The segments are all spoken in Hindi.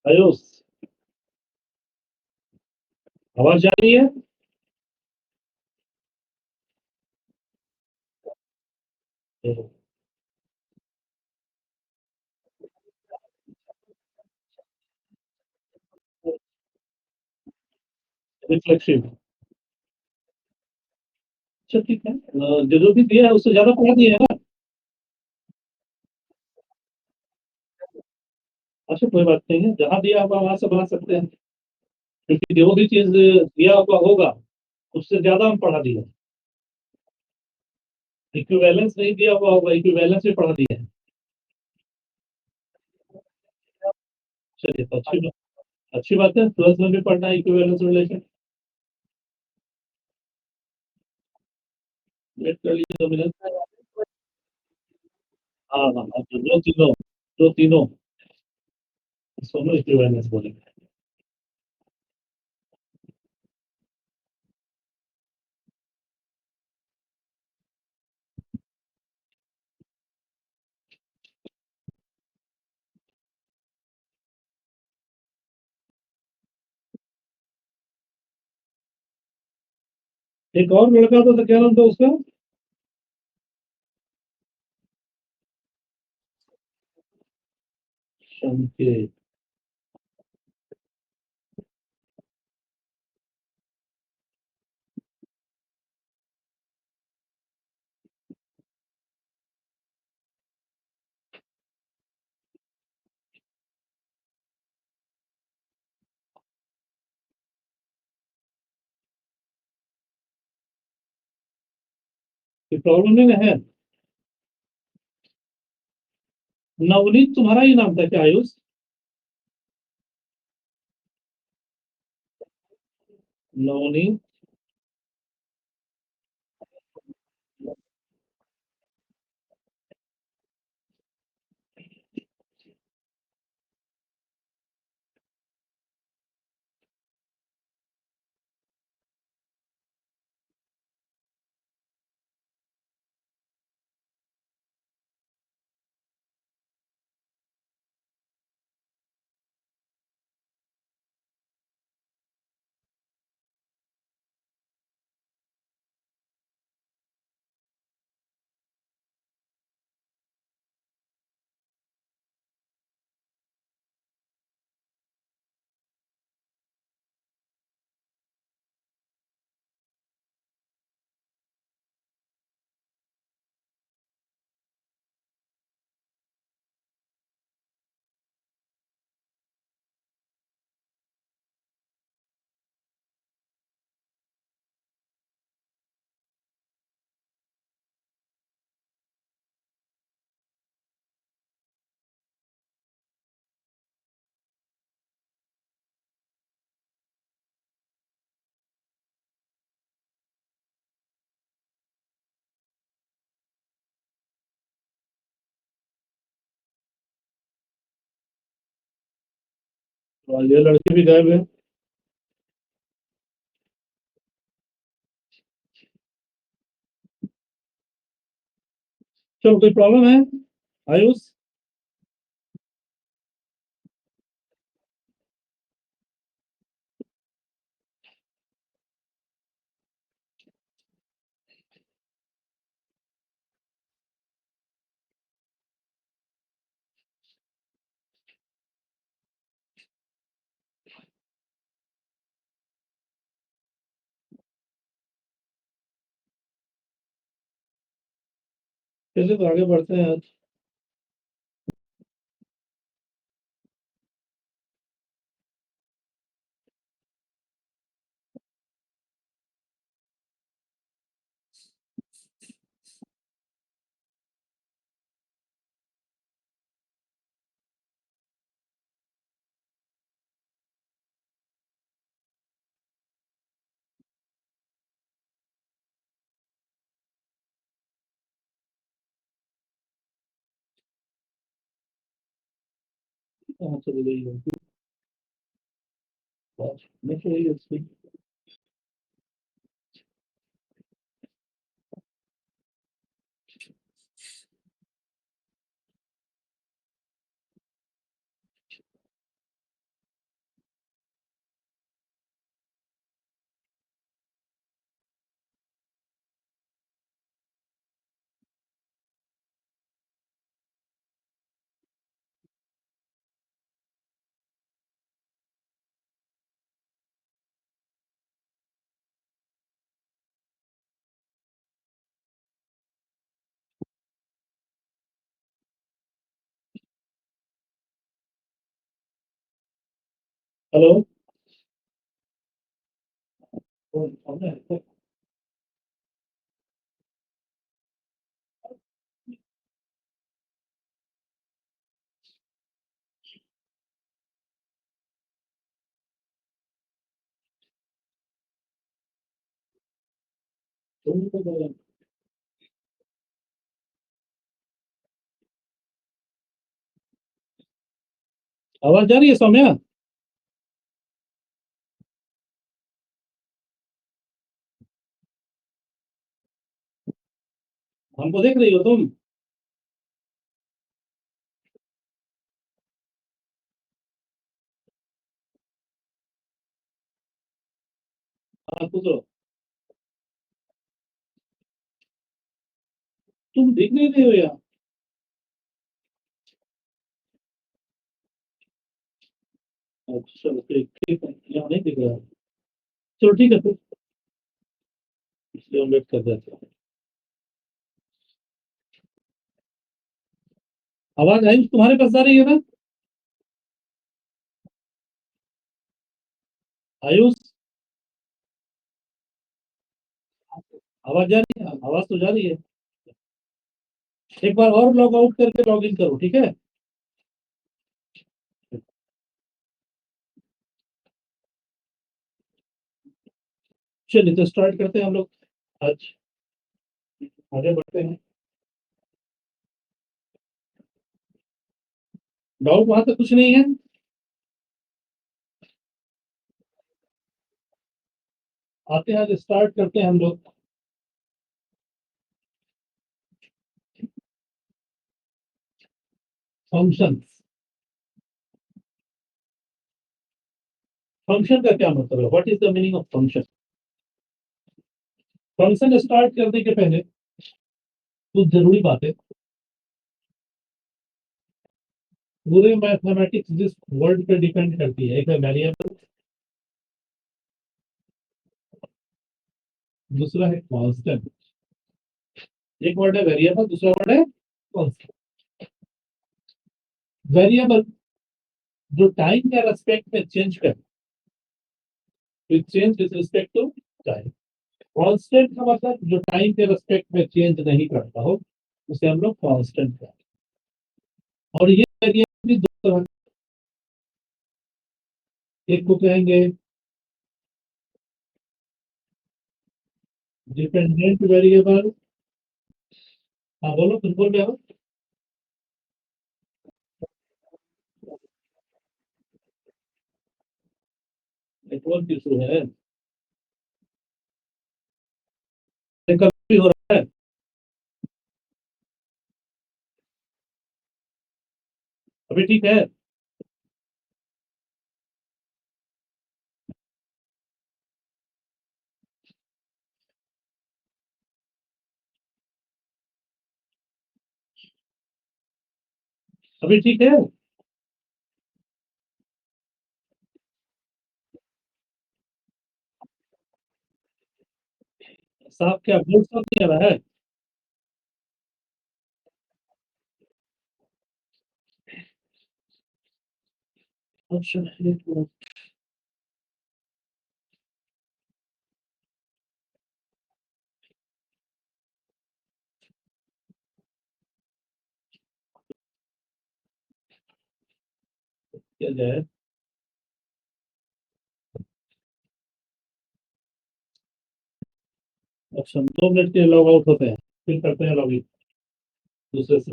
आयुष, आवाज जा रही है? रिफ्लेक्सिव। अच्छा ठीक है, जो भी दिया है उससे ज़्यादा पढ़ा दिया है ना? अच्छा कोई बात नहीं है, जहाँ दिया होगा वहाँ से बना सकते हैं, क्योंकि जो भी चीज़ दिया हुआ होगा, उससे ज़्यादा हम पढ़ा दिए। इक्विवेलेंस नहीं दिया हुआ होगा, इक्विवेलेंस भी पढ़ा दिया है। चलिए तो अच्छी बात है, 12th में भी पढ़ना है इक्विवेलेंस रिलेशन। वेट कर लीजिए 2 मिनट। हाँ, हाँ, हाँ, तो जो तीनों दोनों इक्विवेलेंस बोलेंगे। एक और लड़का था, तो क्या नाम था उसका? संकेत। कोई प्रॉब्लम नहीं ना है? नवनीत तुम्हारा ही नाम था क्या आयुष? नवनीत। और ये लड़के भी गायब है। चलो कोई प्रॉब्लम है आयुष? चलिए तो आगे बढ़ते हैं आज। कहाँ चली गई लड़की? नहीं चली गई उसकी। हेलो। आवाज जा रही है सौम्या? हमको देख रही हो तुम? हाँ पूछ लो। तुम दिख नहीं रही हो यार। अच्छा ठीक ठीक है, यहाँ नहीं दिख रहा। चलो ठीक है फिर, इसलिए हम वेट कर देते हैं। आवाज आई तुम्हारे पास आ रही है ना? आयुष, आवाज जा रही है? आवाज तो जा रही है। एक बार और लॉग आउट करके लॉग इन करो, ठीक है? चलिए तो स्टार्ट करते हैं हम लोग आज, आगे बढ़ते हैं। डाउट वहां तक कुछ नहीं है। आते हैं आज स्टार्ट करते हैं हम लोग। फंक्शन। फंक्शन का क्या मतलब है? What is the meaning of function? Function start करने के पहले कुछ जरूरी बातें, पूरे मैथमेटिक्स जिस वर्ड पे डिपेंड करती है, एक है वेरिएबल, दूसरा है कांस्टेंट। एक वर्ड है वेरिएबल, दूसरा वर्ड है कांस्टेंट। वेरिएबल जो टाइम के रेस्पेक्ट में चेंज करे, तो change with respect to time. Constant का मतलब जो टाइम के रेस्पेक्ट में चेंज नहीं करता हो, उसे हम लोग कांस्टेंट कहते हैं। और ये वेरिएबल भी दो तरह, एक को कहेंगे डिपेंडेंट वेरिएबल। हाँ बोलो, तुम बोल रहे हो। नेटवर्क इशू है, कभी भी हो रहा है। अभी ठीक है? अभी ठीक है? साहब क्या बोल सब नहीं आ रहा है? ऑप्शन है तो क्या जाए। ऑप्शन 2 मिनट के लॉग आउट होते हैं, फिर करते हैं लॉग इन दूसरे से।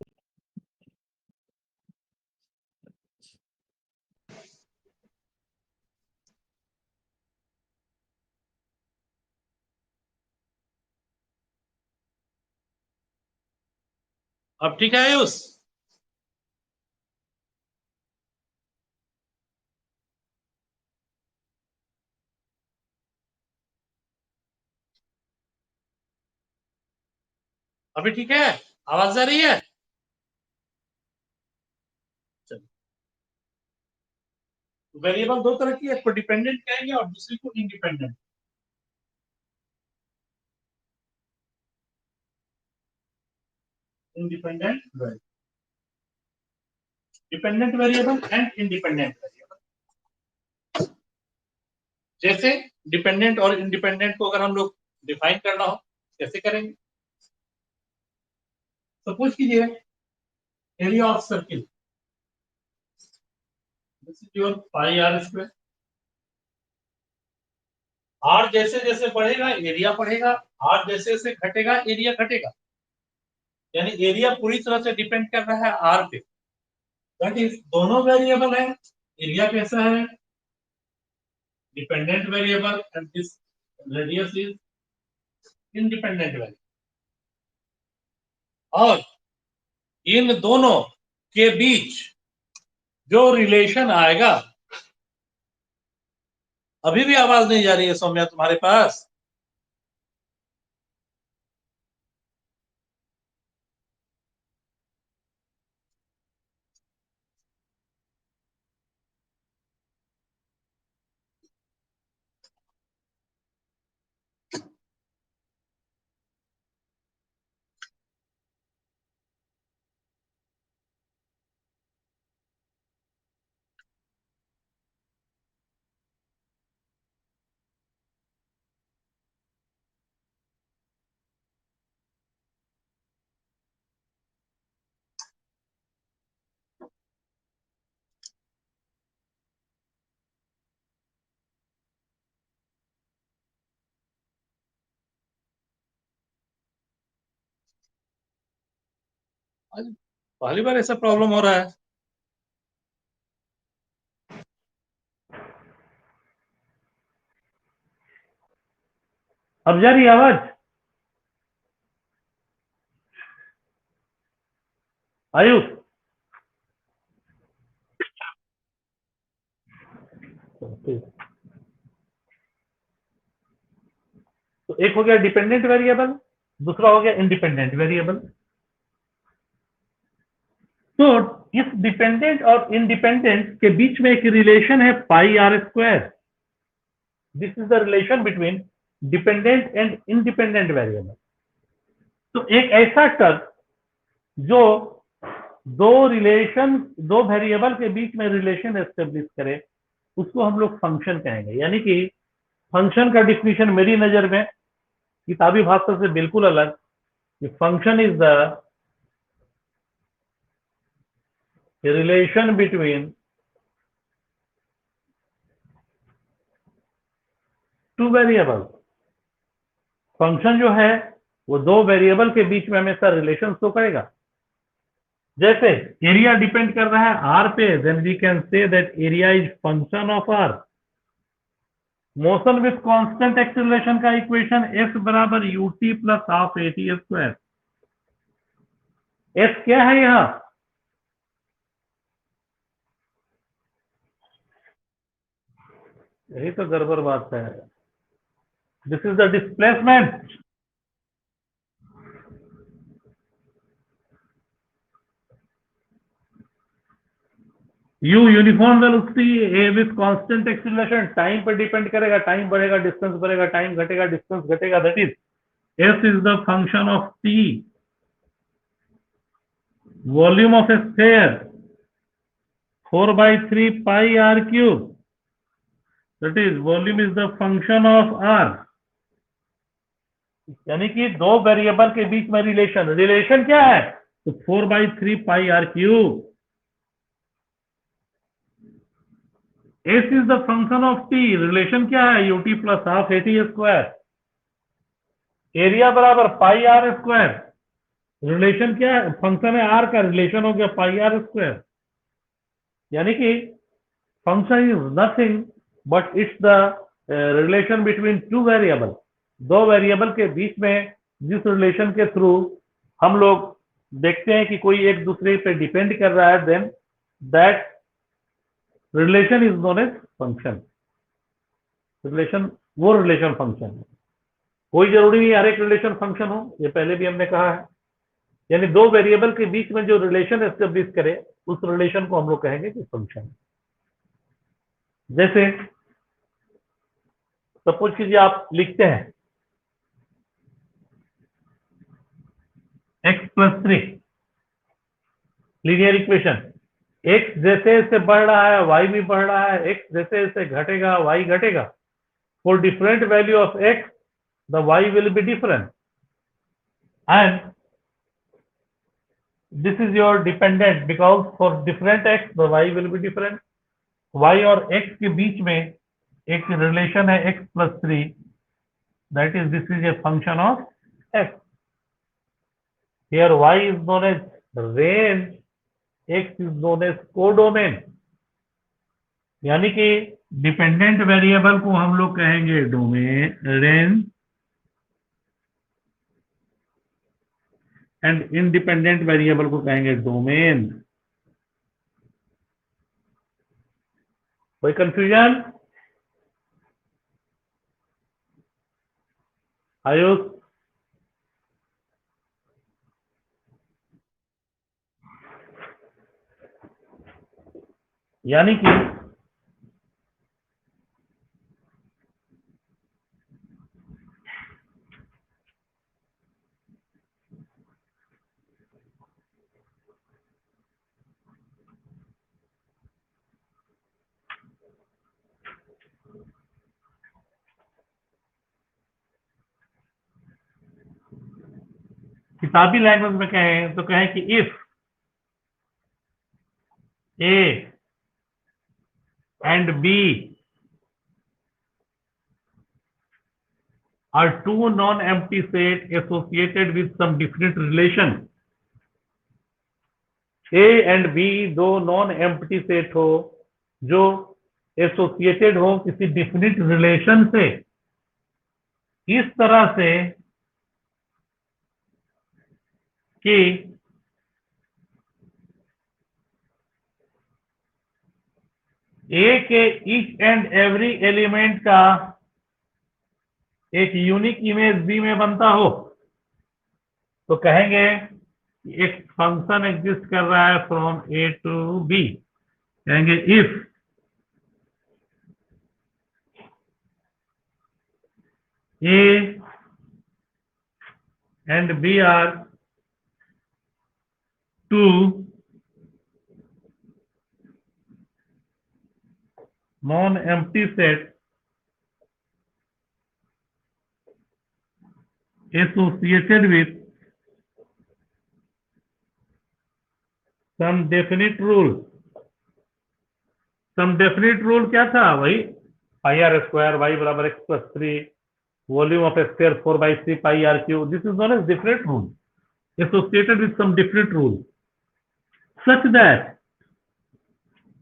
अब ठीक है आयुष? अभी ठीक है? आवाज आ रही है? वेरिएबल दो तरह की है, एक को डिपेंडेंट कहेंगे और दूसरी को independent. Independent variable, dependent variable and independent variable. जैसे डिपेंडेंट और इंडिपेंडेंट को अगर हम लोग डिफाइन करना हो कैसे करेंगे? सपोज कीजिए area of circle, this is your pi are square. R जैसे जैसे बढ़ेगा एरिया बढ़ेगा, आर जैसे जैसे घटेगा एरिया घटेगा, यानी एरिया पूरी तरह से डिपेंड कर रहा है आर पे। दैट इज दोनों वेरिएबल है, एरिया कैसा है dependent variable and this radius is independent variable. और इन दोनों के बीच जो रिलेशन आएगा, अभी भी आवाज नहीं जा रही है सौम्या तुम्हारे पास? पहली बार ऐसा प्रॉब्लम हो रहा है। अब जा रही आवाज? आयुष तो एक हो गया डिपेंडेंट वेरिएबल, दूसरा हो गया इंडिपेंडेंट वेरिएबल। तो इस डिपेंडेंट और इंडिपेंडेंट के बीच में एक रिलेशन है pi are square. This is the relation between dependent and independent variable. तो एक ऐसा टर्म जो दो वेरिएबल के बीच में रिलेशन एस्टेब्लिश करे उसको हम लोग फंक्शन कहेंगे। यानी कि फंक्शन का डिफिनीशन मेरी नजर में किताबी भाषा से बिल्कुल अलग। Function is the relation between two variable. Function जो है वो दो वेरिएबल के बीच में हमेशा रिलेशन शो करेगा। जैसे एरिया डिपेंड कर रहा है आर पे, then we can say that area is function of r. Motion with constant acceleration का इक्वेशन एस बराबर ut plus half at square. S क्या है यहाँ? यही तो गड़बड़ बात है। This is the displacement. U uniform velocity a with constant acceleration time पर डिपेंड करेगा, टाइम बढ़ेगा डिस्टेंस बढ़ेगा, टाइम घटेगा डिस्टेंस घटेगा। That is s is the function of t. Volume of A sphere 4/3 pi r cube, that is volume is the function of r। यानी कि दो वेरिएबल के बीच में रिलेशन क्या है? तो 4/3 pi r cube। s is the function of t, relation क्या है? ut plus half at square. Area बराबर पाई आर स्क्वायर, रिलेशन क्या है? फंक्शन है आर का, रिलेशन हो गया पाई आर स्क्वायर। यानी कि function is nothing but it's the relation between two variable. दो वेरिएबल के बीच में जिस रिलेशन के थ्रू हम लोग देखते हैं कि कोई एक दूसरे पे डिपेंड कर रहा है, then that relation is known as function. वो रिलेशन फंक्शन है। कोई जरूरी नहीं हर एक रिलेशन फंक्शन हो, ये पहले भी हमने कहा है। यानी दो वेरिएबल के बीच में जो रिलेशन एस्टेब्लिश करे उस रिलेशन को हम लोग कहेंगे कि फंक्शन। जैसे सपोज कीजिए आप लिखते हैं x+3 लीनियर इक्वेशन। x जैसे जैसे बढ़ रहा है y भी बढ़ रहा है, x जैसे जैसे घटेगा y घटेगा। For different value of x, the y will be different. And this is your dependent because for different x, the y will be different. Y और x के बीच में एक रिलेशन है x plus 3. That is, this is a function of x. Here y is known as range, x is known as codomain. यानी कि डिपेंडेंट वेरिएबल को हम लोग कहेंगे domain range and independent variable को कहेंगे डोमेन. कोई कंफ्यूजन? आयुष? यानी कि किताबी लैंग्वेज में कहें तो कहें कि if A and B are two non-empty set associated with some definite relation. A and B दो non-empty set हो जो associated हो किसी definite relation से, इस तरह से कि A के each and every element का एक यूनिक इमेज बी में बनता हो, तो कहेंगे एक फंक्शन एग्जिस्ट कर रहा है फ्रॉम ए टू बी. कहेंगे if A and B are two non empty set associated with some definite rule. Some definite rule क्या था? वही पाई आर स्क्वायर वाई बराबर x plus 3 volume of sphere 4/3 pi r cube. This is known as different rule associated with some different rule such that,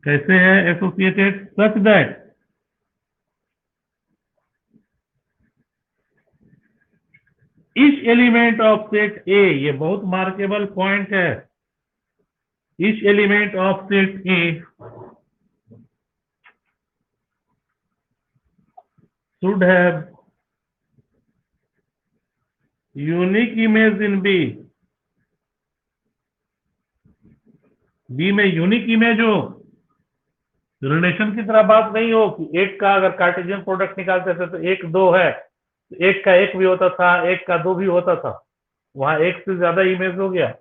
कैसे है associated? Such that each element of set A, ये बहुत मार्केबल पॉइंट है, each element of set A should have unique image in B. B में यूनिक इमेज हो, रिलेशन की तरह बात नहीं हो कि एक का अगर कार्टेशियन प्रोडक्ट निकालते थे तो एक दो है, एक का एक भी होता था, एक का दो भी होता था, वहां एक से ज्यादा इमेज हो गया.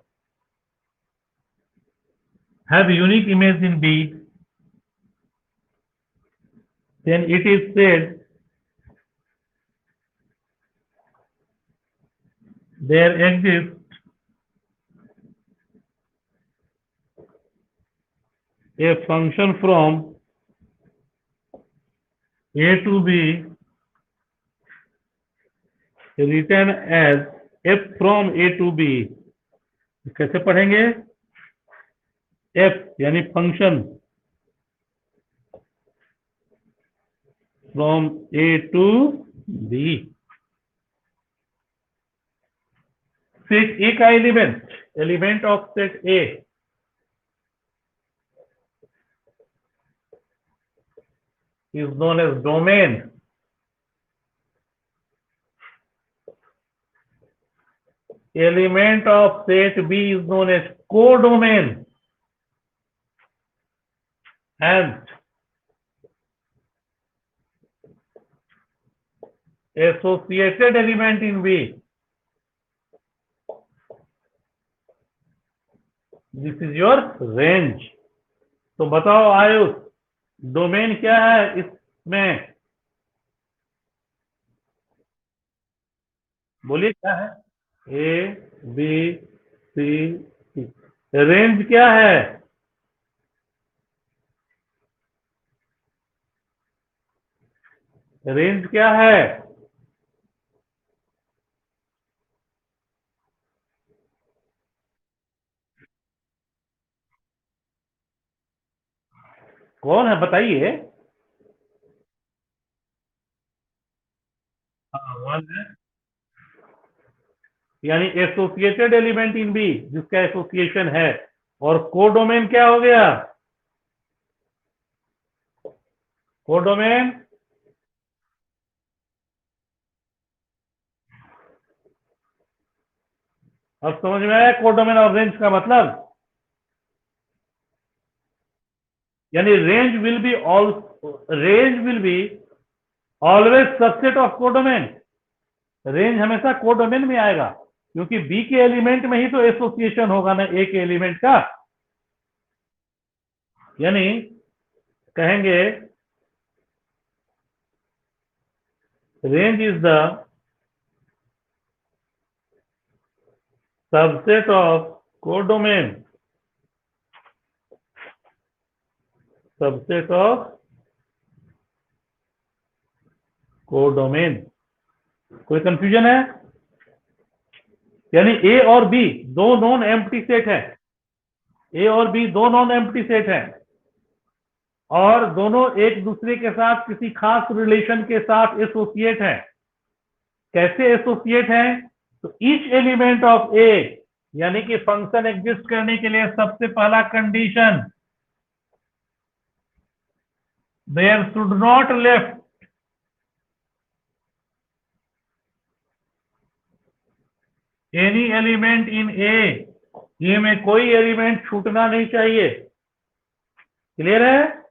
Have unique image in B, then it is said there exists a function from A to B written as f from A to B. कैसे पढ़ेंगे? f यानी function from A to B. Set A का element of set A is known as domain. Element of set B is known as codomain. And associated element in B, this is your range. तो बताओ आयुष, डोमेन क्या है इसमें? बोलिए क्या है? A B C D. Range क्या है? रेंज क्या है? कौन है बताइए? हाँ, वन है। यानी एसोसिएटेड एलिमेंट इन बी जिसका एसोसिएशन है। और कोडोमेन क्या हो गया? कोडोमेन। अब समझ में आया कोडोमेन और रेंज का मतलब? यानी range will be always subset of codomain. Range हमेशा कोडोमेन में आएगा क्योंकि बी के एलिमेंट में ही तो एसोसिएशन होगा ना ए के एलिमेंट का। यानी कहेंगे range is the subset of codomain. Subset of codomain. कोई कंफ्यूजन है? यानी ए और बी दो नॉन एम्प्टी सेट है। ए और बी दो नॉन एम्प्टी सेट है और दोनों एक दूसरे के साथ किसी खास रिलेशन के साथ एसोसिएट है। कैसे एसोसिएट है? तो ईच एलिमेंट ऑफ ए यानी कि फंक्शन एग्जिस्ट करने के लिए सबसे पहला condition, there should not left any element in A में कोई एलिमेंट छूटना नहीं चाहिए। क्लियर है?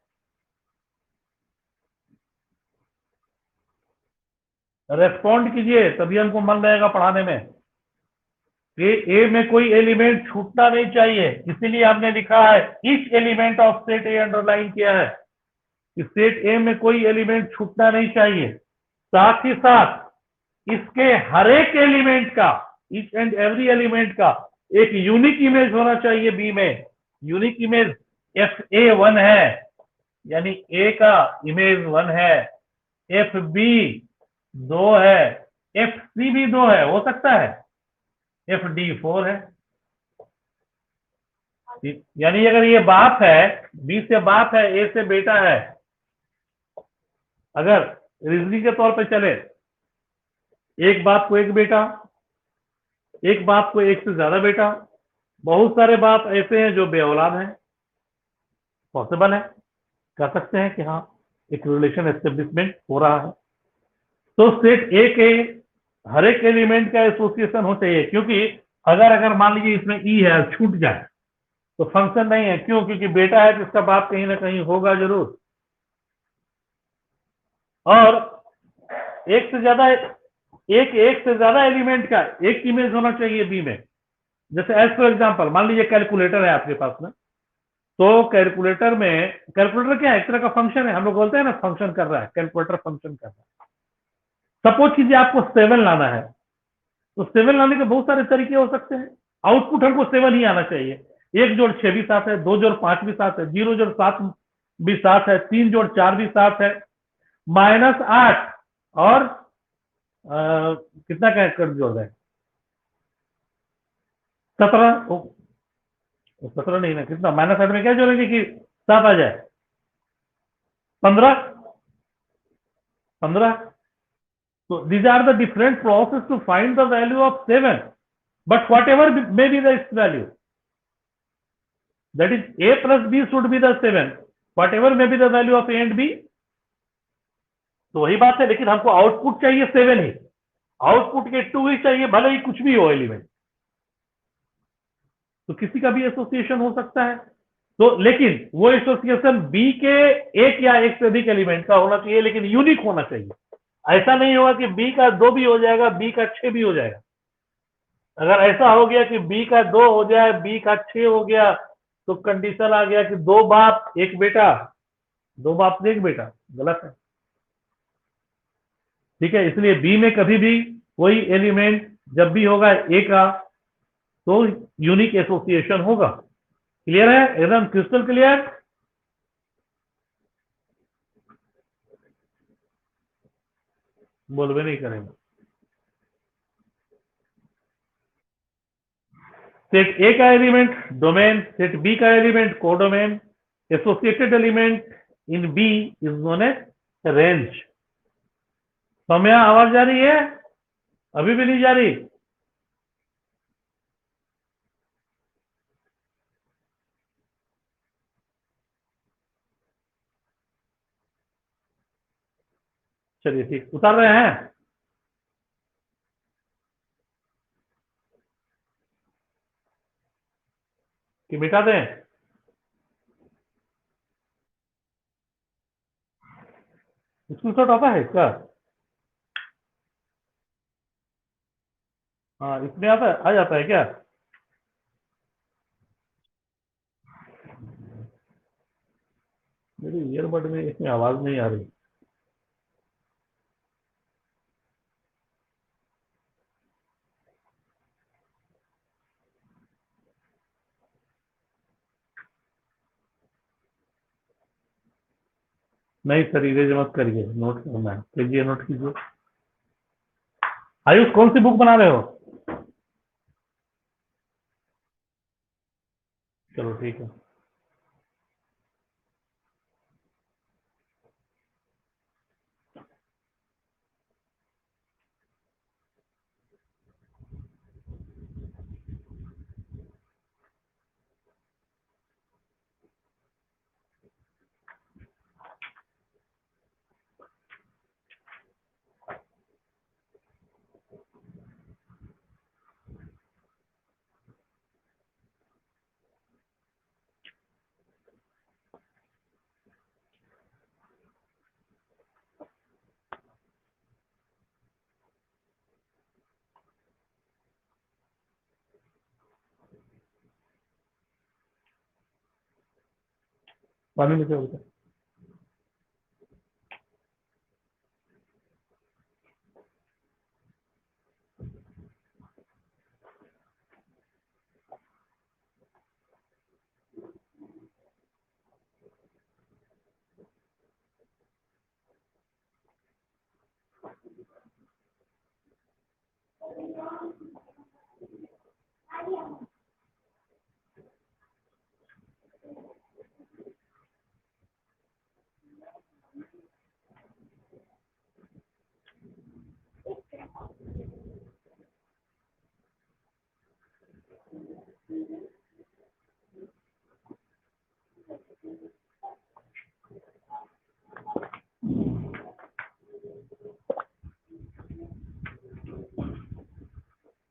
रेस्पॉन्ड कीजिए तभी हमको मन रहेगा पढ़ाने में। ए में कोई एलिमेंट छूटना नहीं चाहिए, इसीलिए हमने लिखा है each element of set A underline किया है कि सेट ए में कोई एलिमेंट छूटना नहीं चाहिए। साथ ही साथ इसके हर एक एलिमेंट का, ईच एंड एवरी एलिमेंट का एक यूनिक इमेज होना चाहिए बी में। यूनिक इमेज एफ ए 1 है, यानी ए का इमेज 1 है, एफ बी 2 है, एफ सी भी 2 है, हो सकता है एफ डी 4 है। यानी अगर ये बाप है, बी से बाप है, ए से बेटा है, अगर रीजनिंग के तौर पे चले, एक बाप को एक बेटा, एक बाप को एक से ज्यादा बेटा, बहुत सारे बाप ऐसे हैं जो बे औलाद हैं, पॉसिबल है, कह सकते हैं कि हाँ एक रिलेशन एस्टेब्लिशमेंट हो रहा है। तो सेट ए के हर एक एलिमेंट का एसोसिएशन हो चाहिए, क्योंकि अगर अगर मान लीजिए इसमें ई है छूट जाए तो फंक्शन नहीं है। क्यों? क्योंकि बेटा है तो इसका बाप कहीं ना कहीं होगा जरूर। और एक से ज्यादा एक से ज्यादा एलिमेंट का एक इमेज होना चाहिए बी में। जैसे एज फॉर एग्जांपल मान लीजिए कैलकुलेटर है आपके पास में, तो कैलकुलेटर क्या है? एक तरह का फंक्शन है। हम लोग बोलते हैं ना फंक्शन कर रहा है, कैलकुलेटर फंक्शन कर रहा है। सपोज कीजिए आपको 7 लाना है, तो 7 लाने के बहुत सारे तरीके हो सकते हैं। आउटपुट हमको 7 ही आना चाहिए। 1 जोड़ 6 भी 7 है, 2 जोड़ 5 भी 7 है, 0 जोड़ 7 भी 7 है, 3 जोड़ 4 भी 7 है, -8 और कितना का कर जोड़ रहे हैं? 17। 17 नहीं ना, कितना -8 में क्या जोड़ेंगे कि 7 आ जाए? 15। 15। So these are the different process to find the value of 7, but whatever may be the its value, that is a plus b should be the 7, whatever may be the value of a and b। तो वही बात है, लेकिन हमको आउटपुट चाहिए 7 ही, आउटपुट के 2 ही चाहिए, भले ही कुछ भी हो एलिमेंट। तो किसी का भी एसोसिएशन हो सकता है, तो लेकिन वो एसोसिएशन बी के एक या एक से अधिक एलिमेंट का होना चाहिए, लेकिन यूनिक होना चाहिए। ऐसा नहीं होगा कि बी का 2 भी हो जाएगा, बी का 6 भी हो जाएगा। अगर ऐसा हो गया कि बी का 2 हो जाए, बी का 6 हो गया, तो कंडीशन आ गया कि 2 बाप एक बेटा, 2 बाप एक बेटा, गलत है। ठीक है, इसलिए बी में कभी भी कोई एलिमेंट जब भी होगा ए का तो यूनिक एसोसिएशन होगा। क्लियर है, एकदम क्रिस्टल क्लियर। बोलवे नहीं करेंगे। सेट ए का एलिमेंट डोमेन, सेट बी का element codomain, associated element in B is known as range. समय आवाज जा रही है? अभी भी नहीं जा रही? चलिए ठीक, उतार रहे हैं कि मिटा दें? स्क्रीनशॉट आता है इसका? हाँ, इसमें आता है, आ जाता है क्या? मेरी ईयरबड में इसमें आवाज नहीं आ रही। नहीं सर, इरेज मत करिए, नोट करना है, कीजिए, नोट कीजिए। आयुष, कौन सी बुक बना रहे हो? चलो ठीक है। पानी में से बोलते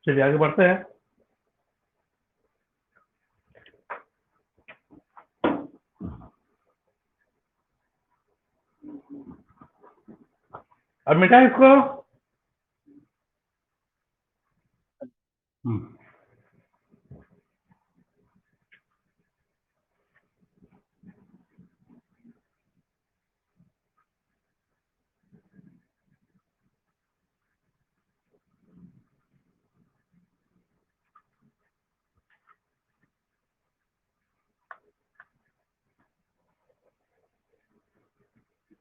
चलिए आगे बढ़ते हैं। अब मिटाएं इसको।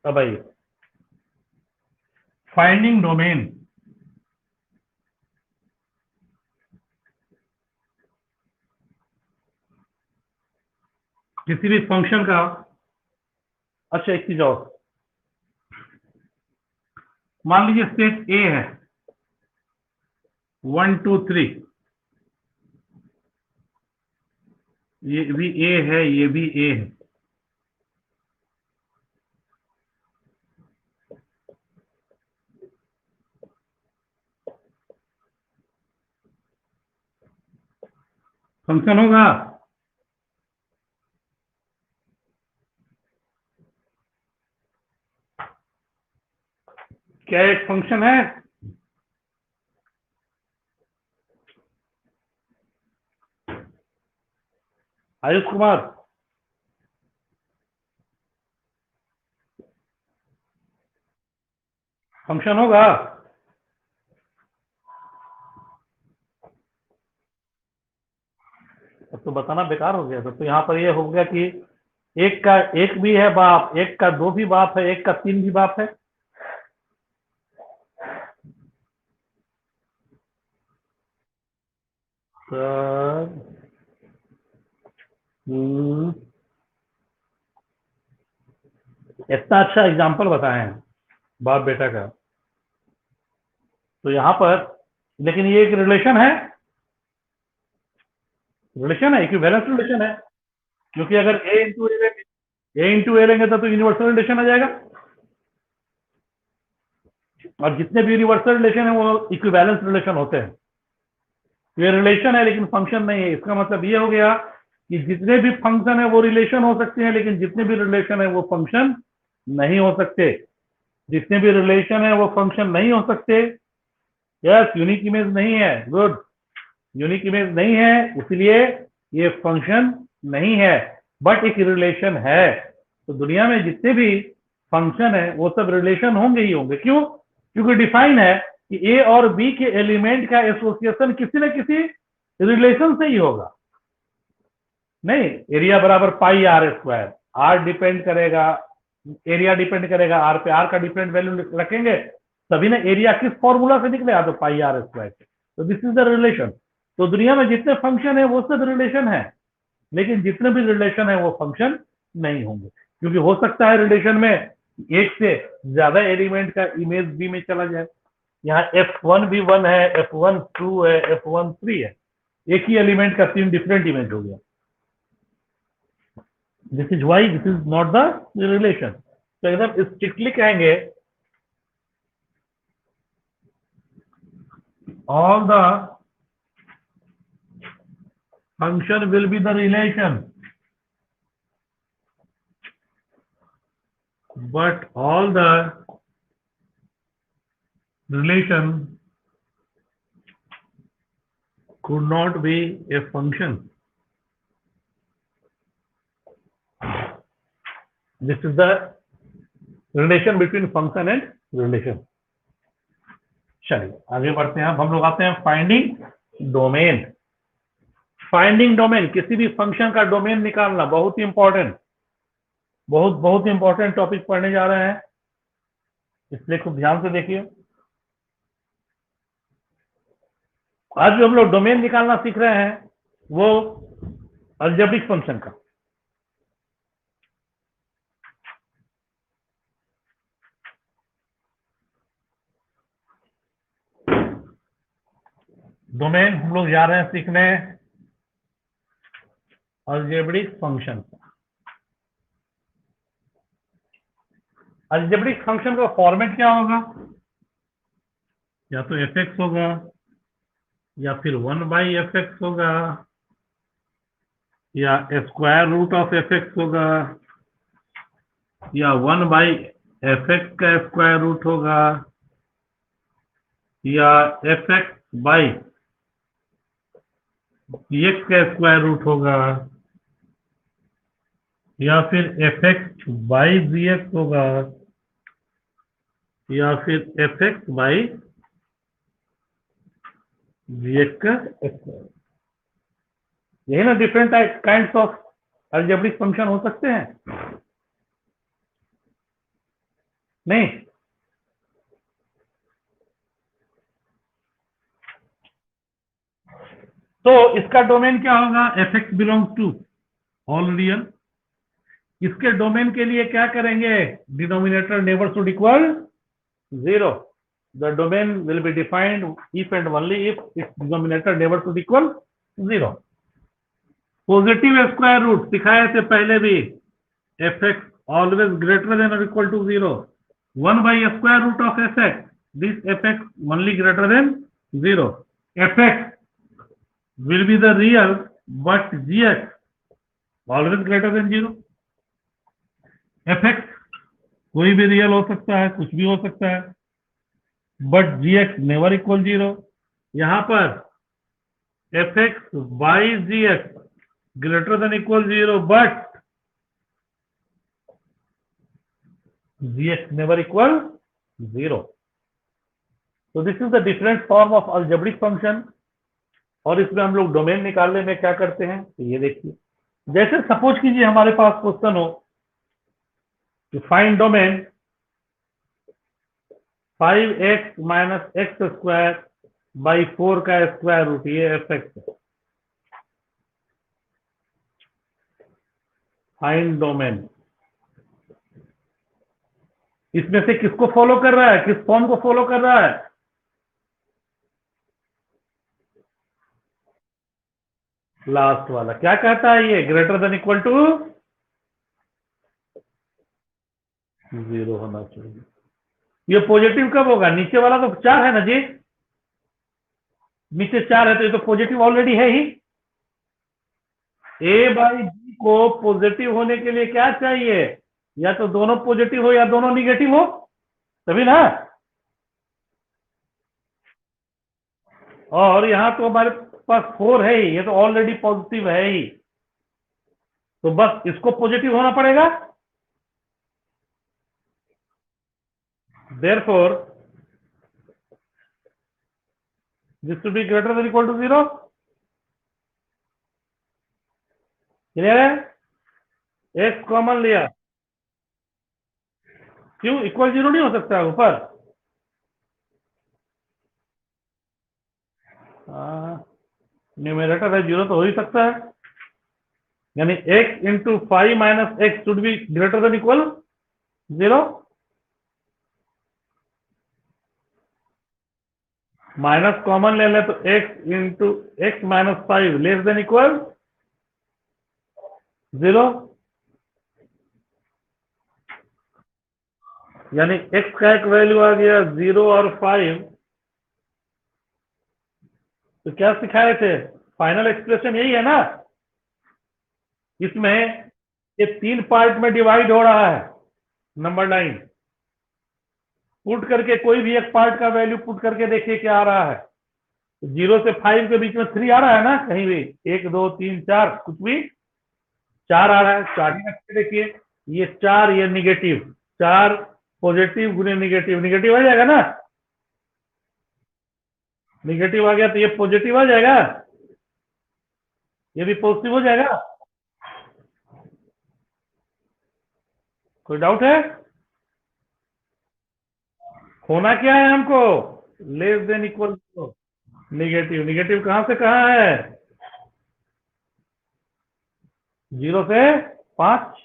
अब आइए, फाइंडिंग डोमेन। किसी भी फंक्शन का, अच्छा एक चीज और, मान लीजिए सेट ए है 1 2 3, ये भी ए है, ये भी ए है। फंक्शन होगा? क्या एक फंक्शन है? आयुष कुमार, फंक्शन होगा? अब तो बताना बेकार हो गया। तो यहाँ पर ये हो गया कि एक का एक भी है बाप, एक का दो भी बाप है, एक का तीन भी बाप है। इतना अच्छा एग्जाम्पल बताए हैं बाप बेटा का। तो यहाँ पर लेकिन ये एक रिलेशन है, इक्विवेलेंस रिलेशन है, क्योंकि अगर ए इंटू ए लेंगे तो यूनिवर्सल रिलेशन आ जाएगा, और जितने भी यूनिवर्सल रिलेशन है वो इक्विवेलेंस रिलेशन होते हैं। ये रिलेशन है लेकिन फंक्शन नहीं है। इसका मतलब ये हो गया कि जितने भी फंक्शन है वो रिलेशन हो सकते हैं, लेकिन जितने भी रिलेशन है वो फंक्शन नहीं हो सकते। जितने भी रिलेशन है वो फंक्शन नहीं हो सकते। यस, यूनिक इमेज नहीं है, गुड, यूनिक इमेज नहीं है, इसलिए ये फंक्शन नहीं है, बट एक रिलेशन है। तो दुनिया में जितने भी फंक्शन है वो सब रिलेशन होंगे ही होंगे। क्यों? क्योंकि डिफाइन है कि ए और बी के एलिमेंट का एसोसिएशन किसी न किसी रिलेशन से ही होगा। नहीं, एरिया बराबर पाई आर स्क्वायर, आर डिपेंड करेगा, एरिया डिपेंड करेगा आर पे, आर का डिफरेंट वैल्यू रखेंगे तभी ना एरिया किस फॉर्मूला से निकलेगा, तो पाई आर स्क्वायर। तो दिस इज द रिलेशन। तो दुनिया में जितने फंक्शन है वो सब रिलेशन है, लेकिन जितने भी रिलेशन है वो फंक्शन नहीं होंगे, क्योंकि हो सकता है रिलेशन में एक से ज्यादा एलिमेंट का इमेज बी में चला जाए। यहाँ F1 भी 1 है, F1 2 है, F1 3 है, एक ही एलिमेंट का 3 डिफरेंट इमेज हो गया। This is why this is not the relation. तो एकदम स्ट्रिक्टली कहेंगे all the function will be the relation, but all the relation could not be a function. This is the relation between function and relation. चलिए आगे बढ़ते हैं। अब हम लोग आते हैं फाइंडिंग डोमेन। फाइंडिंग डोमेन, किसी भी फंक्शन का डोमेन निकालना बहुत ही इंपॉर्टेंट, बहुत इंपॉर्टेंट टॉपिक पढ़ने जा रहे हैं, इसलिए खूब ध्यान से देखिए। आज जो हम लोग डोमेन निकालना सीख रहे हैं वो अलजेब्रिक फंक्शन का। डोमेन हम लोग जा रहे हैं सीखने अलजेब्रिक फंक्शन का। अलजेब्रिक फंक्शन का फॉर्मेट क्या होगा? या तो एफ एक्स होगा, या फिर 1/f(x) होगा, या स्क्वायर रूट ऑफ f(x) होगा, या 1/f(x) का स्क्वायर रूट होगा, या f(x/dx) का स्क्वायर रूट होगा, या फिर f(x/dx) होगा, या फिर f(x/dx) का स्क्वायर। यही ना different kinds of algebraic function हो सकते हैं। नहीं, तो इसका डोमेन क्या होगा? f(x) belongs to all real. इसके डोमेन के लिए क्या करेंगे? Denominator never should equal 0। The domain will be defined if and only if its denominator never should equal 0। Positive square root सिखाए थे पहले भी, f(x) ऑलवेज ग्रेटर देन और equal to 0। 1/square root of f(x), this f(x) only greater than 0. f(x) will be the real, but g(x) always greater than 0. f(x) कोई भी रियल हो सकता है, कुछ भी हो सकता है, बट g(x) नेवर इक्वल 0। यहां पर f(x/gx) greater than equal 0, but gx never equal 0. So this is the different form of algebraic function. और इसमें हम लोग डोमेन निकालने में क्या करते हैं, तो ये देखिए, जैसे सपोज कीजिए हमारे पास क्वेश्चन हो कि find domain 5x minus x square by 4 का स्क्वायर रूट, ये एफ एक्स। फाइंड डोमेन इसमें से किसको फॉलो कर रहा है, किस फॉर्म को फॉलो कर रहा है, लास्ट वाला। क्या कहता है ये, ग्रेटर देन इक्वल टू 0 होना चाहिए। ये पॉजिटिव कब होगा, नीचे वाला तो 4 है ना जी, नीचे 4 है तो ये तो पॉजिटिव ऑलरेडी है ही। ए बाई बी को पॉजिटिव होने के लिए क्या चाहिए, या तो दोनों पॉजिटिव हो या दोनों निगेटिव हो, तभी ना। और यहां तो हमारे पास 4 है ही, ये तो ऑलरेडी पॉजिटिव है ही, तो बस इसको पॉजिटिव होना पड़ेगा। Therefore this should be greater than equal to 0। Clear है, एक्स कॉमन लिया, क्यों इक्वल 0 नहीं हो सकता ऊपर, न्यूमेरेटर है 0 तो हो ही सकता है, यानी x into 5 minus x should be greater than equal 0। Minus common ले ले तो x into x minus 5 less than equal 0, यानी x का एक वैल्यू आ गया 0 और 5। तो क्या सिखाए थे, फाइनल एक्सप्रेशन यही है ना, इसमें ये 3 पार्ट में डिवाइड हो रहा है। नंबर 9 पुट करके कोई भी एक पार्ट का वैल्यू पुट करके देखिए क्या आ रहा है। 0 से 5 के बीच में 3 आ रहा है ना, कहीं भी 1 2 3 4 कुछ भी 4 आ रहा है, 4 ही रख के देखिए, ये 4 ये निगेटिव, 4 पॉजिटिव गुने निगेटिव, निगेटिव आ जाएगा ना, निगेटिव आ गया तो ये पॉजिटिव आ जाएगा, ये भी पॉजिटिव हो जाएगा। कोई डाउट है, होना क्या है हमको, less than equal to negative. Negative कहां से कहां है, 0 से 5।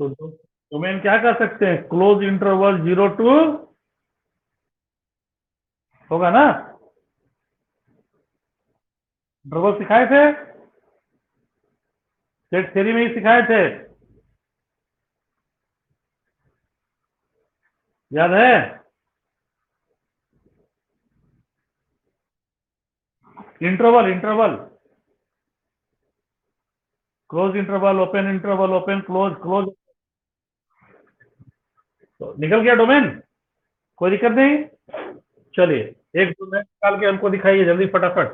तो डोमेन क्या कर सकते हैं, क्लोज इंटरवल 0 टू, होगा ना, इंटरवल सिखाए थे, सेट थ्योरी में ही सिखाए थे, याद है। Interval interval, close interval open close close, तो निकल गया डोमेन, कोई दिक्कत नहीं। चलिए एक डोमेन निकाल के हमको दिखाइए जल्दी फटाफट।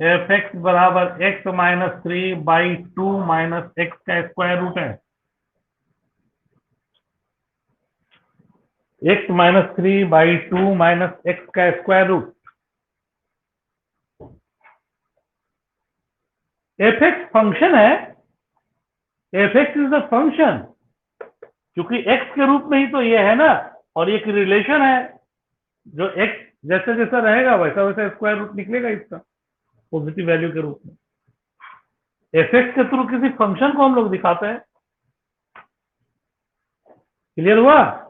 एफ एक्स बराबर X minus 3 by 2 minus X का स्क्वायर रूट है, X minus 3 by 2 minus X का square root. F X function है, F X is the function, क्योंकि एक्स के रूप में ही तो ये है ना, और एक रिलेशन है, जो एक्स जैसे जैसा रहेगा वैसा वैसा स्क्वायर रूट निकलेगा इसका, पॉजिटिव वैल्यू के रूप में। एफ एक्स के थ्रू किसी फंक्शन को हम लोग दिखाते हैं। क्लियर हुआ,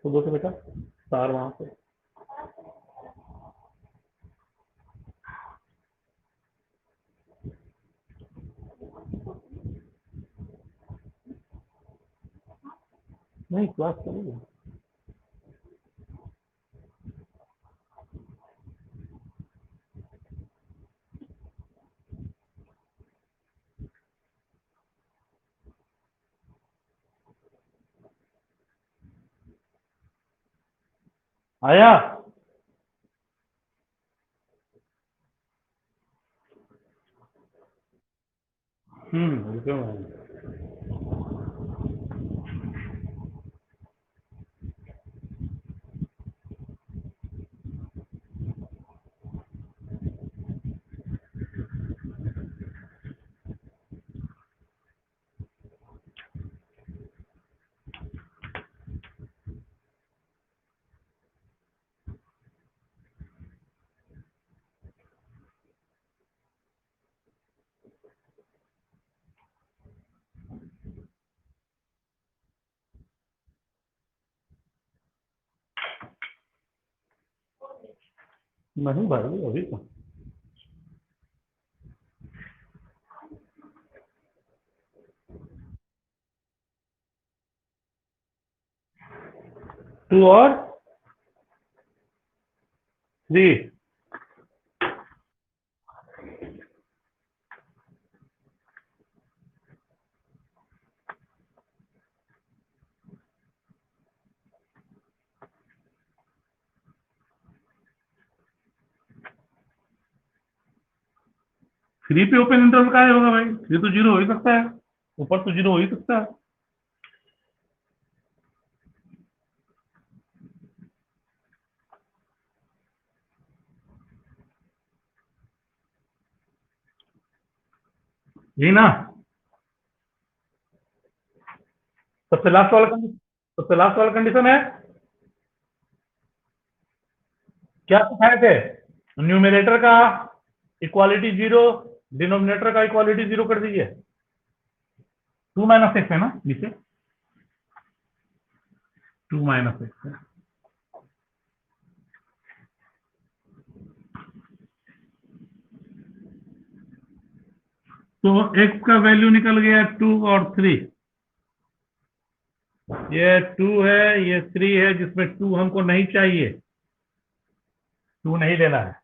तो दो से बेटा स्टार वहां पे नहीं क्लास करेंगे। आया रुको मैं नहीं भाई अभी तो 2 और 3 3 पे ओपन इंटरवल का होगा भाई 3 तो जीरो हो ही सकता है ऊपर तो जीरो हो ही सकता है यही ना सबसे लास्ट वाला कंडीशन है क्या सिखाए थे न्यूमरेटर का इक्वालिटी जीरो डिनोमिनेटर का इक्वालिटी जीरो कर दीजिए 2 - x है ना नीचे 2 - x है तो x का वैल्यू निकल गया 2 और 3 ये 2 है ये 3 है जिसमें 2 हमको नहीं चाहिए 2 नहीं लेना है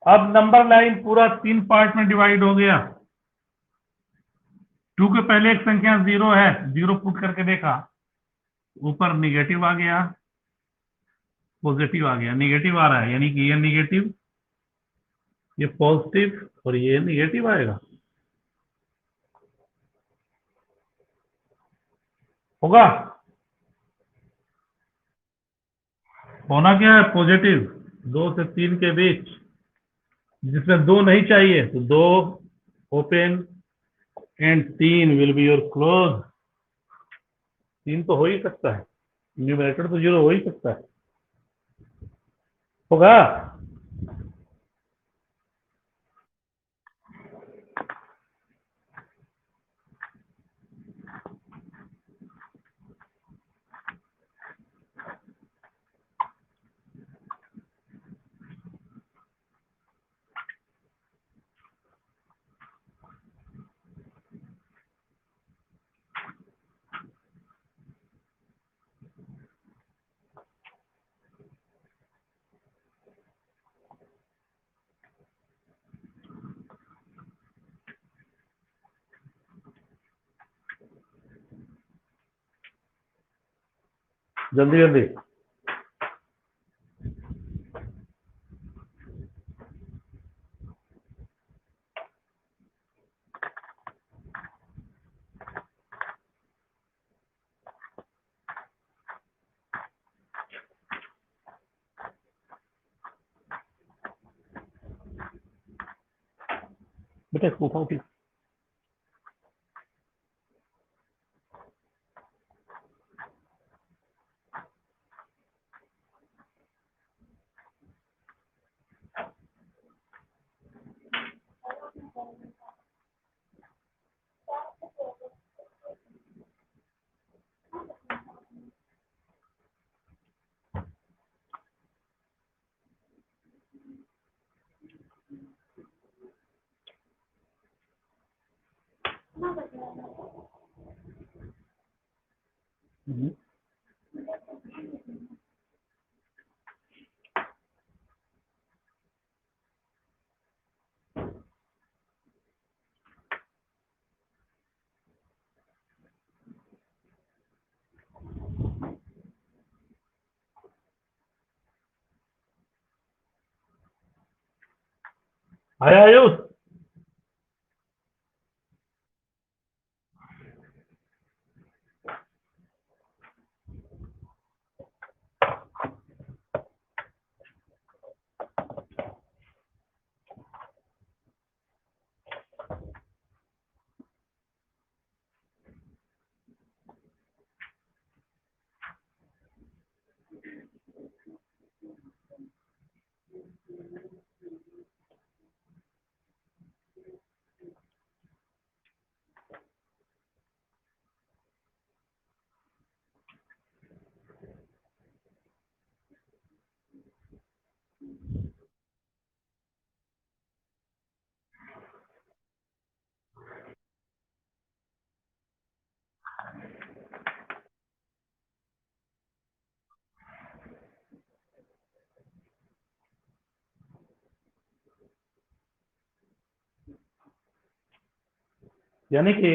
अब नंबर लाइन पूरा 3 पार्ट में डिवाइड हो गया 2 के पहले एक संख्या 0 है 0 पुट करके देखा ऊपर निगेटिव आ गया पॉजिटिव आ गया निगेटिव आ रहा है यानी कि ये निगेटिव ये पॉजिटिव और ये निगेटिव आएगा होगा होना क्या है पॉजिटिव 2 से 3 के बीच जिसमें 2 नहीं चाहिए तो 2 open and 3 will be your close 3 तो हो ही सकता है न्यूमरेटर तो जीरो हो ही सकता है होगा जल्दी जल्दी बेटा इसको उठाओ ठीक हम्म। आया आयुष? यानी कि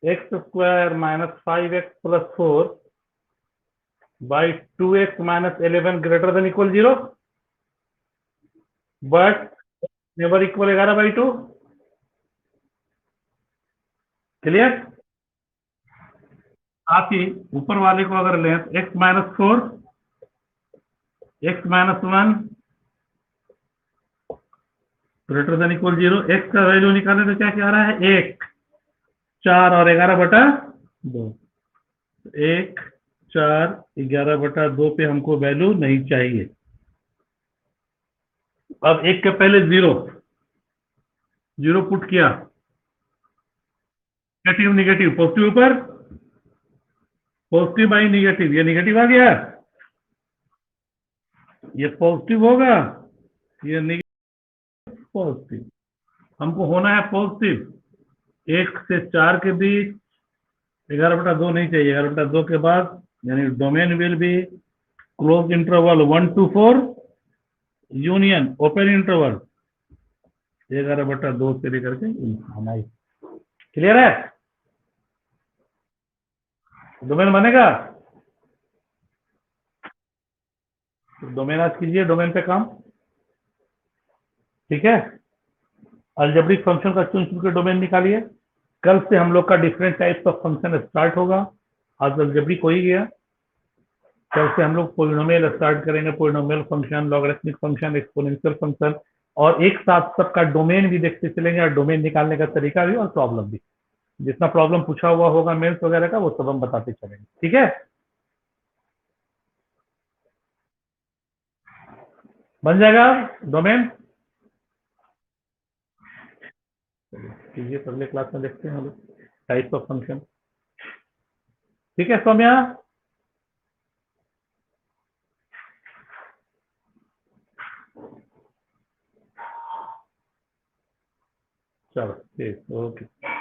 x square minus 5x plus 4 by 2x minus 11 greater than equal 0, but never equal 11/2। Clear? साथ ही ऊपर वाले को अगर लें तो x minus 4, x minus 1 greater than equal 0। x का वैल्यू निकालने तो क्या क्या आ रहा है? 1, 4 और 11/2। 1, 4, 11/2 पे हमको वैल्यू नहीं चाहिए। अब एक के पहले 0 पुट किया, नेगेटिव नेगेटिव पॉजिटिव ऊपर, पॉजिटिव बाई नेगेटिव, ये नेगेटिव आ गया, ये पॉजिटिव होगा, ये नेगेटिव पॉजिटिव। हमको होना है पॉजिटिव। 1 से 4 के बीच 11/2 नहीं चाहिए, 11/2 के बाद, यानी domain will be close interval 1 to 4 union open interval 11/2 से लेकर के इनफाइनाइट। क्लियर है? डोमेन बनेगा। डोमेन आज कीजिए, डोमेन पे काम। ठीक है, अलजेब्रिक फंक्शन का चुन चुन के डोमेन निकालिए। कल से हम लोग का different types of function start होगा। आज अलजेब्रिक हो ही गया, कल से हम लोग पोलिनोमियल स्टार्ट करेंगे। Polynomial function, logarithmic function, exponential function, और एक साथ सबका डोमेन भी देखते चलेंगे, और डोमेन निकालने का तरीका भी और प्रॉब्लम भी। जितना प्रॉब्लम पूछा हुआ होगा मेंस वगैरह का, वो सब हम बताते चलेंगे। ठीक है, बन जाएगा डोमेन। कीजिए, अगले क्लास में देखते हैं हम लोग टाइप्स ऑफ फंक्शन। ठीक है सौम्या, चलो ठीक, ओके।